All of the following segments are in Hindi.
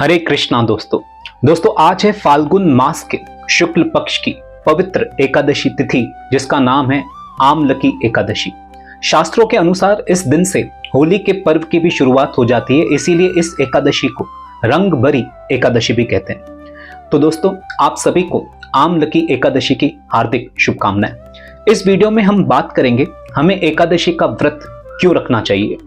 हरे कृष्णा दोस्तों आज है फाल्गुन मास के शुक्ल पक्ष की पवित्र एकादशी तिथि, जिसका नाम है आमलकी एकादशी। शास्त्रों के अनुसार इस दिन से होली के पर्व की भी शुरुआत हो जाती है, इसीलिए इस एकादशी को रंग भरी एकादशी भी कहते हैं। तो दोस्तों आप सभी को आमलकी एकादशी की हार्दिक शुभकामनाएं। इस वीडियो में हम बात करेंगे हमें एकादशी का व्रत क्यों रखना चाहिए,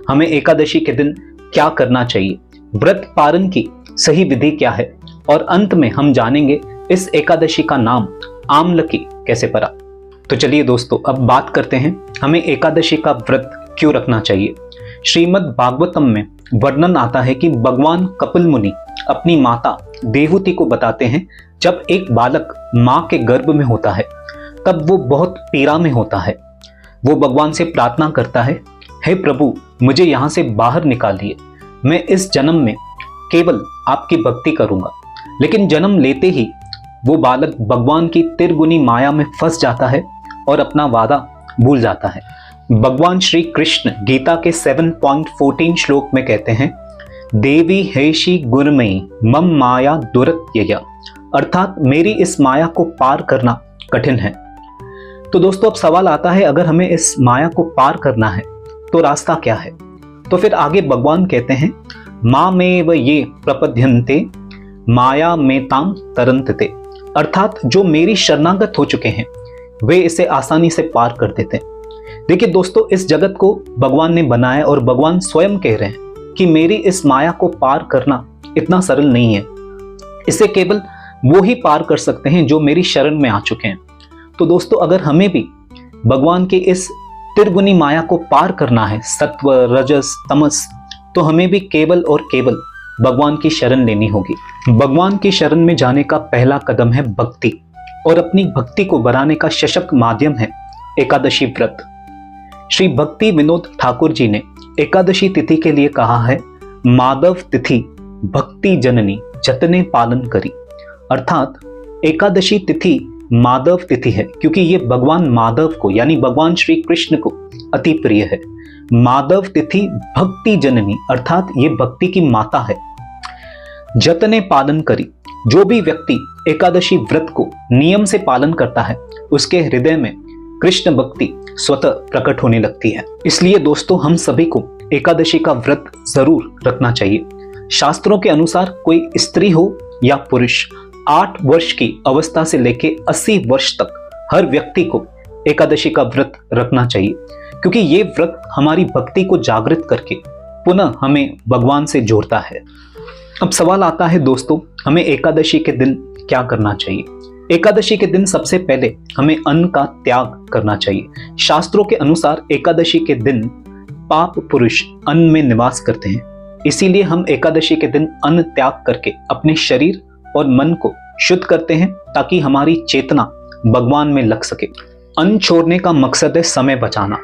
हमें एकादशी के दिन क्या करना चाहिए, व्रत पारण की सही विधि क्या है, और अंत में हम जानेंगे इस एकादशी का नाम आमलकी कैसे पड़ा। तो चलिए दोस्तों अब बात करते हैं हमें एकादशी का व्रत क्यों रखना चाहिए। श्रीमद् भागवतम में वर्णन आता है कि भगवान कपिल मुनि अपनी माता देवहूति को बताते हैं, जब एक बालक मां के गर्भ में होता है तब वो बहुत पीड़ा में होता है। वो भगवान से प्रार्थना करता है, हे प्रभु मुझे यहां से बाहर निकालिए, मैं इस जन्म में केवल आपकी भक्ति करूंगा। लेकिन जन्म लेते ही वो बालक भगवान की तिरगुनी माया में फंस जाता है और अपना वादा भूल जाता है। भगवान श्री कृष्ण गीता के 7.14 श्लोक में कहते हैं, देवी हेशी गुरमयी मम माया दुरत्यया, अर्थात मेरी इस माया को पार करना कठिन है। तो दोस्तों अब सवाल आता है, अगर हमें इस माया को पार करना है तो रास्ता क्या है। तो फिर आगे भगवान कहते हैं, मां में व ये प्रपद्यन्ते माया में ताम तरंतते, अर्थात जो मेरी शरणागत हो चुके हैं वे इसे आसानी से पार कर देते हैं। देखिए दोस्तों इस जगत को भगवान ने बनाया और भगवान स्वयं कह रहे हैं कि मेरी इस माया को पार करना इतना सरल नहीं है, इसे केवल वो ही पार कर सकते हैं जो मेरी शरण में आ चुके हैं। तो दोस्तों अगर हमें भी भगवान के इस त्रिगुणी माया को पार करना है, सत्व रजस तमस, तो हमें भी केवल और केवल भगवान की शरण लेनी होगी। भगवान की शरण में जाने का पहला कदम है भक्ति, और अपनी भक्ति को बढ़ाने का सशक्त माध्यम है एकादशी व्रत। श्री भक्ति विनोद ठाकुर जी ने एकादशी तिथि के लिए कहा है, माधव तिथि भक्ति जननी जतने पालन करी, अर्थात एकादशी तिथि माधव तिथि है क्योंकि ये भगवान माधव को यानी भगवान श्री कृष्ण को अति प्रिय है। माधव तिथि भक्ति जननी, अर्थात ये भक्ति की माता है। जतने पालन करी, जो भी व्यक्ति एकादशी व्रत को नियम से पालन करता है उसके हृदय में कृष्ण भक्ति स्वतः प्रकट होने लगती है। इसलिए दोस्तों हम सभी को एकादशी का व्रत जरूर रखना चाहिए। शास्त्रों के अनुसार कोई स्त्री हो या पुरुष 8 वर्ष की अवस्था से लेकर 80 वर्ष तक हर व्यक्ति को एकादशी का व्रत रखना चाहिए, क्योंकि ये व्रत हमारी भक्ति को जागृत करके पुनः हमें भगवान से जोड़ता है। अब सवाल आता है दोस्तों हमें एकादशी के दिन क्या करना चाहिए। एकादशी के दिन सबसे पहले हमें अन्न का त्याग करना चाहिए। शास्त्रों के अनुसार एकादशी के दिन पाप पुरुष अन्न में निवास करते हैं, इसीलिए हम एकादशी के दिन अन्न त्याग करके अपने शरीर और मन को शुद्ध करते हैं ताकि हमारी चेतना भगवान में लग सके। अन्न छोड़ने का मकसद है समय बचाना,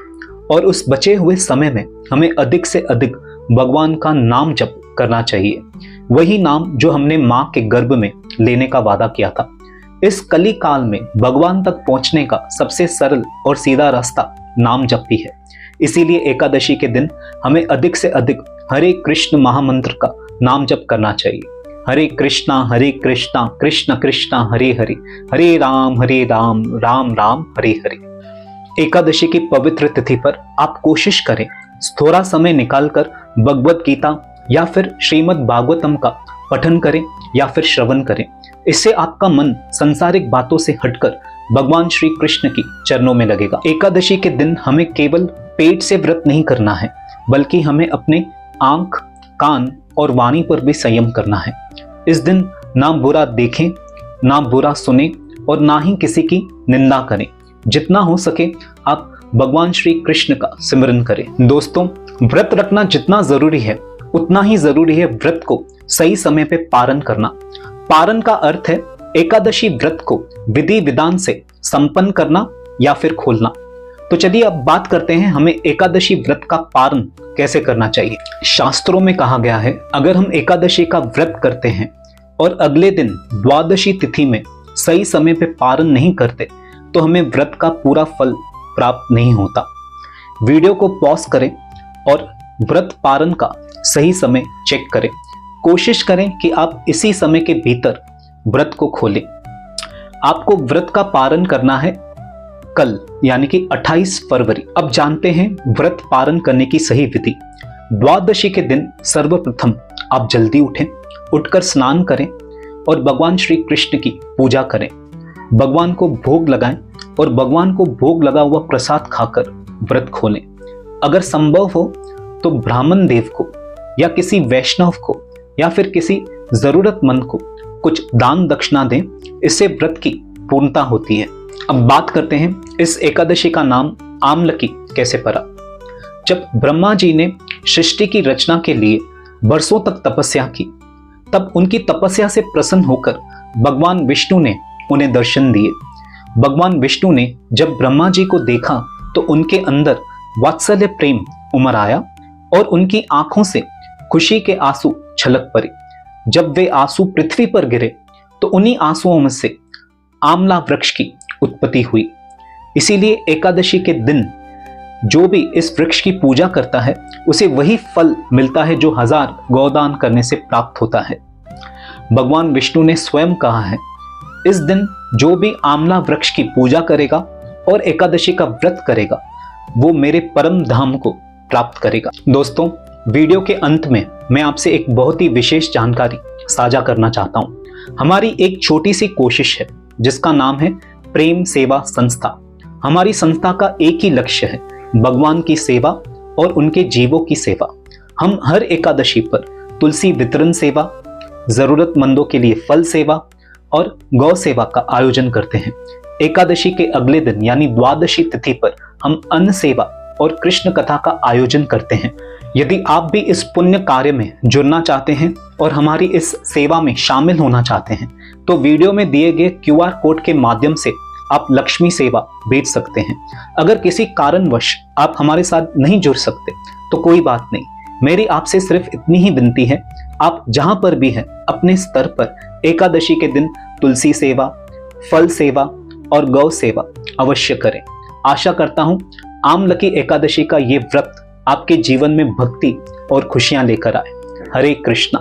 और उस बचे हुए समय में हमें अधिक से अधिक भगवान का नाम जप करना चाहिए, वही नाम जो हमने मां के गर्भ में लेने का वादा किया था। इस कली काल में भगवान तक पहुंचने का सबसे सरल और सीधा रास्ता नाम जप ही है। इसीलिए एकादशी के दिन हमें अधिक से अधिक हरे कृष्ण महामंत्र का नाम जप करना चाहिए। हरे कृष्णा कृष्ण कृष्ण हरे हरे, हरे राम राम राम हरे हरे। एकादशी की पवित्र तिथि पर आप कोशिश करें थोड़ा समय निकालकर भगवत गीता या फिर श्रीमद् भागवतम का पठन करें या फिर श्रवण करें। इससे आपका मन सांसारिक बातों से हटकर भगवान श्री कृष्ण की चरणों में लगेगा। एकादशी के दिन हमें केवल पेट से व्रत नहीं करना है, बल्कि हमें अपने आंख कान और वाणी पर भी संयम करना है। इस दिन ना बुरा देखें, ना बुरा सुने, और ना ही किसी की निंदा करें। जितना हो सके आप भगवान श्री कृष्ण का सिमरन करें। दोस्तों व्रत रखना जितना जरूरी है उतना ही जरूरी है व्रत को सही समय पे पारण करना। पारण का अर्थ है एकादशी व्रत को विधि विधान से संपन्न करना या फिर खोलना। तो चलिए अब बात करते हैं हमें एकादशी व्रत का पारण कैसे करना चाहिए। शास्त्रों में कहा गया है, अगर हम एकादशी का व्रत करते हैं और अगले दिन द्वादशी तिथि में सही समय पे पारण नहीं करते तो हमें व्रत का पूरा फल प्राप्त नहीं होता। वीडियो को पॉज करें और व्रत पारण का सही समय चेक करें। कोशिश करें कि आप इसी समय के भीतर व्रत को खोलें। आपको व्रत का पारण करना है कल, यानी कि 28 फरवरी। अब जानते हैं व्रत पारण करने की सही विधि। द्वादशी के दिन सर्वप्रथम आप जल्दी उठें, उठकर स्नान करें और भगवान श्री कृष्ण की पूजा करें। भगवान को भोग लगाएं और भगवान को भोग लगा हुआ प्रसाद खाकर व्रत खोलें। अगर संभव हो तो ब्राह्मण देव को या किसी वैष्णव को या फिर किसी जरूरतमंद को कुछ दान दक्षिणा दें, इससे व्रत की पूर्णता होती है। अब बात करते हैं इस एकादशी का नाम आमलकी कैसे पड़ा। जब ब्रह्मा जी ने सृष्टि की रचना के लिए वर्षों तक तपस्या की, तब उनकी तपस्या से प्रसन्न होकर भगवान विष्णु ने उन्हें दर्शन दिए। भगवान विष्णु ने जब ब्रह्मा जी को देखा तो उनके अंदर वात्सल्य प्रेम उमड़ आया और उनकी आंखों से खुशी के आंसू छलक पड़े। जब वे आंसू पृथ्वी पर गिरे तो उन्हीं आंसुओं में से आमला वृक्ष की उत्पत्ति हुई। इसीलिए एकादशी के दिन जो भी इस वृक्ष की पूजा करता है उसे वही फल मिलता है जो 1000 गौदान करने से प्राप्त होता है। भगवान विष्णु ने स्वयं कहा है, इस दिन जो भी आमला वृक्ष की पूजा करेगा और एकादशी का व्रत करेगा वो मेरे परम धाम को प्राप्त करेगा। दोस्तों, वीडियो के अंत में मैं आपसे एक बहुत ही विशेष जानकारी साझा करना चाहता हूं। हमारी एक छोटी सी कोशिश है जिसका नाम है प्रेम सेवा संस्था। हमारी संस्था का एक ही लक्ष्य है, भगवान की सेवा और उनके जीवों की सेवा। हम हर एकादशी पर तुलसी वितरण सेवा, जरूरतमंदों के लिए फल सेवा और गौ सेवा का आयोजन करते हैं। एकादशी के अगले दिन यानी द्वादशी तिथि पर हम अन्न सेवा और कृष्ण कथा का आयोजन करते हैं। यदि आप भी इस पुण्य कार्य में जुड़ना चाहते हैं और हमारी इस सेवा में शामिल होना चाहते हैं तो वीडियो में दिए गए QR कोड के माध्यम से आप लक्ष्मी सेवा भेज सकते हैं। अगर किसी कारणवश आप हमारे साथ नहीं जुड़ सकते तो कोई बात नहीं, मेरी आपसे सिर्फ इतनी ही विनती है, आप जहां पर भी हैं अपने स्तर पर एकादशी के दिन तुलसी सेवा, फल सेवा और गौ सेवा अवश्य करें। आशा करता हूं आमलकी एकादशी का ये व्रत आपके जीवन में भक्ति और खुशियां लेकर आए। हरे कृष्णा।